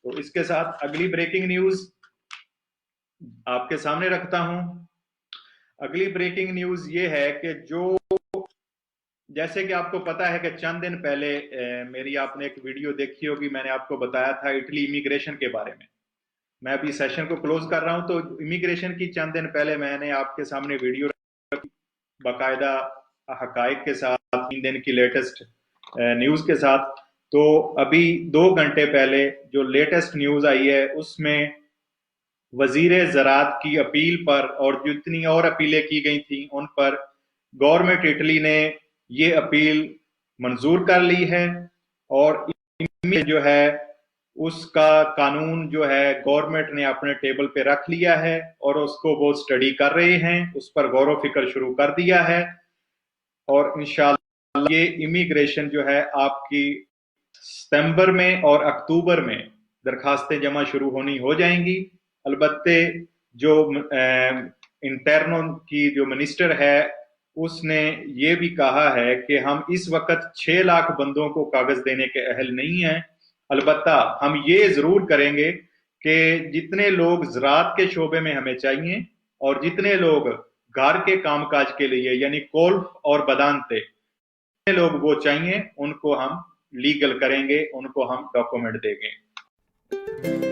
تو اس کے ساتھ اگلی بریکنگ نیوز آپ کے سامنے رکھتا ہوں۔ اگلی بریکنگ نیوز یہ ہے کہ جیسے کہ آپ کو پتا ہے کہ چند دن پہلے میری آپ نے ایک ویڈیو دیکھی ہوگی، میں نے آپ کو بتایا تھا اٹلی امیگریشن کے بارے میں۔ میں ابھی سیشن کو کلوز کر رہا ہوں، تو امیگریشن کی چند دن پہلے میں نے آپ کے سامنے ویڈیو رکھی باقاعدہ حقائق کے ساتھ، 3 دن کی لیٹسٹ نیوز کے ساتھ۔ تو ابھی 2 گھنٹے پہلے جو لیٹسٹ نیوز آئی ہے اس میں وزیر زراعت کی اپیل پر اور جتنی اور اپیلیں کی گئی تھیں ان پر گورنمنٹ اٹلی نے یہ اپیل منظور کر لی ہے، اور جو ہے اس کا قانون جو ہے گورنمنٹ نے اپنے ٹیبل پہ رکھ لیا ہے، اور اس کو وہ سٹڈی کر رہے ہیں، اس پر غور و فکر شروع کر دیا ہے، اور انشاءاللہ یہ امیگریشن جو ہے آپ کی ستمبر میں اور اکتوبر میں درخواستیں جمع شروع ہونی ہو جائیں گی۔ البتہ جو انٹرنوں کی جو منسٹر ہے اس نے یہ بھی کہا ہے کہ ہم اس وقت 6 لاکھ بندوں کو کاغذ دینے کے اہل نہیں ہیں، البتہ ہم یہ ضرور کریں گے کہ جتنے لوگ زراعت کے شعبے میں ہمیں چاہیے اور جتنے لوگ گھر کے کام کاج کے لیے یعنی کولف اور بدانتے جتنے لوگ وہ چاہیے ان کو ہم لیگل کریں گے، ان کو ہم ڈاکومنٹ دیں گے۔